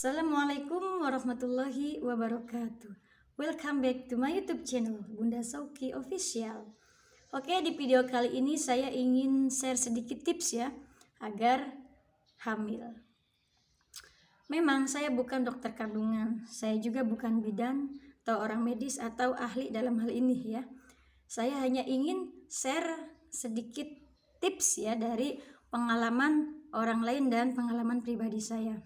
Assalamualaikum warahmatullahi wabarakatuh. Welcome back to my YouTube channel Bunda Sauki Official. Oke, di video kali ini saya ingin share sedikit tips ya agar hamil. Memang saya bukan dokter kandungan, saya juga bukan bidan atau orang medis atau ahli dalam hal ini ya. Saya hanya ingin share sedikit tips ya dari pengalaman orang lain dan pengalaman pribadi saya.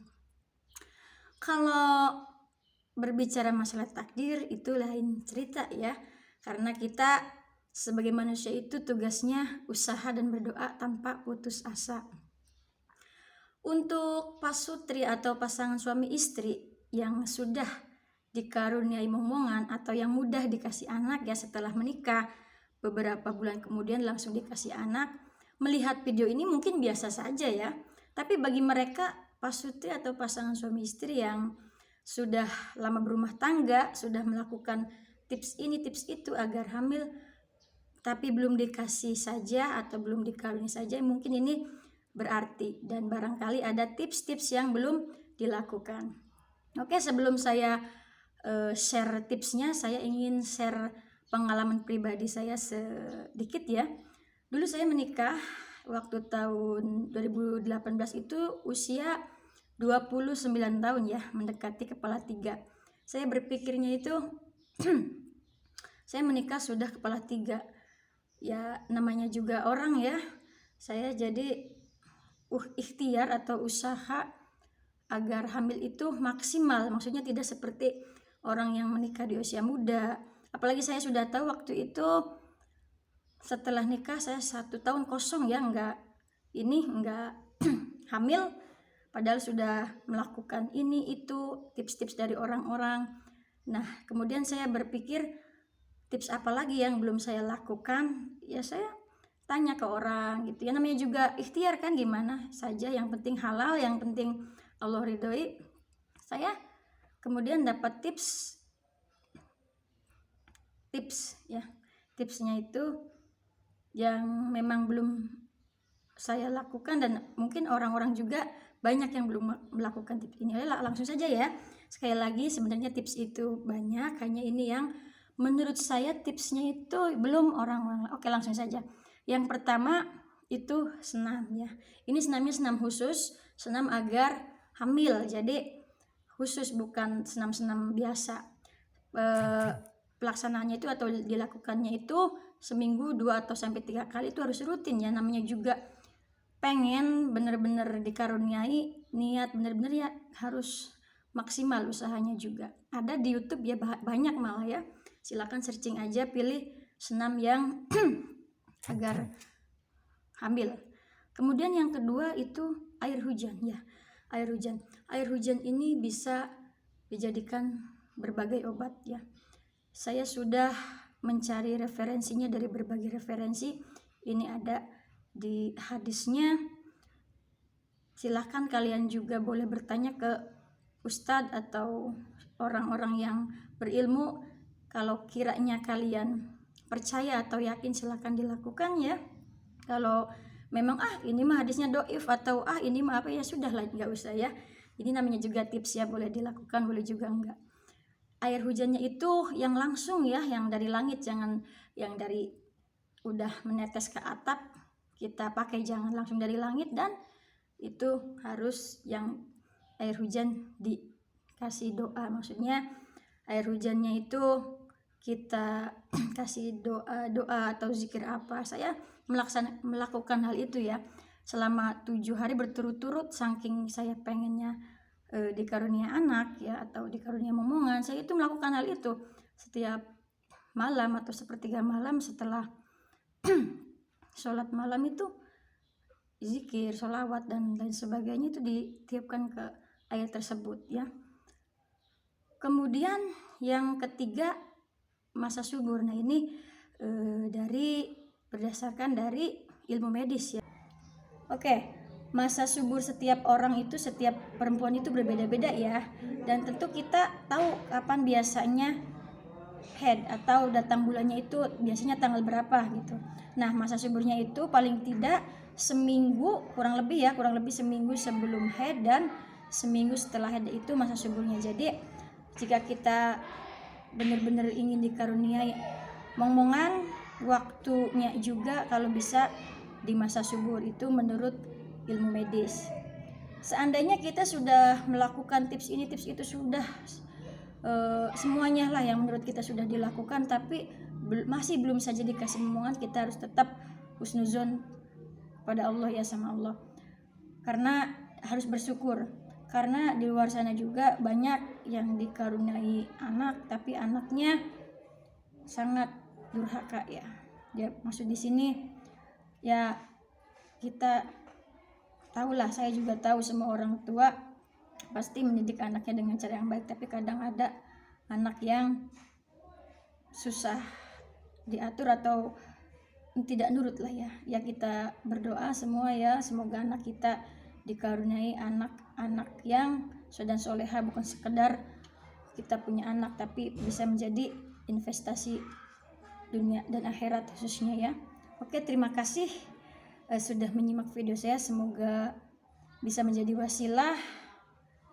Kalau berbicara masalah takdir itu lain cerita ya, karena kita sebagai manusia itu tugasnya usaha dan berdoa tanpa putus asa. Untuk pasutri atau pasangan suami istri yang sudah dikaruniai momongan atau yang mudah dikasih anak ya setelah menikah, beberapa bulan kemudian langsung dikasih anak, melihat video ini mungkin biasa saja ya, tapi bagi mereka pasutri atau pasangan suami istri yang sudah lama berumah tangga, sudah melakukan tips ini tips itu agar hamil tapi belum dikasih saja atau belum dikaruniai saja, mungkin ini berarti dan barangkali ada tips-tips yang belum dilakukan. Oke, sebelum saya share tipsnya, saya ingin share pengalaman pribadi saya sedikit ya. Dulu saya menikah waktu tahun 2018 itu usia 29 tahun ya, mendekati kepala 3. Saya berpikirnya itu saya menikah sudah kepala 3. Ya namanya juga orang ya. Saya jadi ikhtiar atau usaha agar hamil itu maksimal. Maksudnya tidak seperti orang yang menikah di usia muda. Apalagi saya sudah tahu waktu itu setelah nikah saya 1 tahun kosong ya, enggak hamil, padahal sudah melakukan ini itu tips-tips dari orang-orang. Nah kemudian saya berpikir tips apa lagi yang belum saya lakukan, ya saya tanya ke orang gitu ya, namanya juga ikhtiar kan, gimana saja yang penting halal, yang penting Allah ridhoi. Saya kemudian dapat ya, tipsnya itu yang memang belum saya lakukan dan mungkin orang-orang juga banyak yang belum melakukan tips ini. Langsung saja ya, sekali lagi sebenarnya tips itu banyak, hanya ini yang menurut saya tipsnya itu belum orang-orang. Oke, langsung saja. Yang pertama itu senam ya, ini senamnya senam khusus, senam agar hamil, jadi khusus, bukan senam-senam biasa. Pelaksanaannya itu atau dilakukannya itu seminggu 2 atau sampai 3 kali, itu harus rutin ya, namanya juga pengen bener-bener dikaruniai, niat bener-bener ya harus maksimal usahanya juga. Ada di YouTube ya, banyak malah ya, silakan searching aja, pilih senam yang agar hamil. Kemudian yang kedua itu air hujan ya, air hujan ini bisa dijadikan berbagai obat ya. Saya sudah mencari referensinya dari berbagai referensi, ini ada di hadisnya. Silahkan kalian juga boleh bertanya ke ustadz atau orang-orang yang berilmu. Kalau kiranya kalian percaya atau yakin, silahkan dilakukan ya. Kalau memang ini mah hadisnya doif atau ini mah apa, ya sudah lah, nggak usah ya. Ini namanya juga tips ya, boleh dilakukan boleh juga enggak. Air hujannya itu yang langsung ya, yang dari langit, jangan yang dari udah menetes ke atap kita pakai, jangan langsung dari langit. Dan itu harus yang air hujan dikasih doa, maksudnya air hujannya itu kita kasih doa atau zikir apa. Saya melakukan hal itu ya selama 7 hari berturut-turut, saking saya pengennya dikarunia anak ya atau dikarunia momongan. Saya itu melakukan hal itu setiap malam atau sepertiga malam setelah sholat malam itu zikir, sholawat dan lain sebagainya itu ditiupkan ke air tersebut ya. Kemudian yang ketiga masa subur. Nah ini berdasarkan dari ilmu medis ya. Oke, masa subur setiap orang itu, setiap perempuan itu berbeda-beda ya, dan tentu kita tahu kapan biasanya head atau datang bulannya itu biasanya tanggal berapa gitu. Nah masa suburnya itu paling tidak seminggu, kurang lebih seminggu sebelum head dan seminggu setelah haid itu masa suburnya. Jadi jika kita benar-benar ingin dikaruniai momongan, waktunya juga kalau bisa di masa subur itu menurut ilmu medis. Seandainya kita sudah melakukan tips ini tips itu, sudah semuanya lah yang menurut kita sudah dilakukan, tapi masih belum saja dikasih momongan, kita harus tetap husnuzon pada Allah ya, sama Allah, karena harus bersyukur. Karena di luar sana juga banyak yang dikaruniai anak tapi anaknya sangat durhaka ya. Dia maksud di sini ya, kita tahulah, saya juga tahu semua orang tua pasti mendidik anaknya dengan cara yang baik, tapi kadang ada anak yang susah diatur atau tidak nurut lah ya. Ya kita berdoa semua ya, semoga anak kita dikaruniai anak-anak yang dan soleha, bukan sekedar kita punya anak tapi bisa menjadi investasi dunia dan akhirat khususnya ya. Oke, terima kasih sudah menyimak video saya, semoga bisa menjadi wasilah.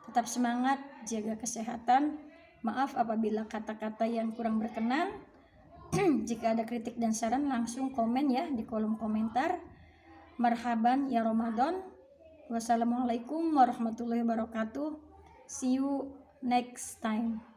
Tetap semangat, jaga kesehatan. Maaf apabila kata-kata yang kurang berkenan. Jika ada kritik dan saran langsung komen ya di kolom komentar. Marhaban ya Ramadan. Wassalamualaikum warahmatullahi wabarakatuh. See you next time.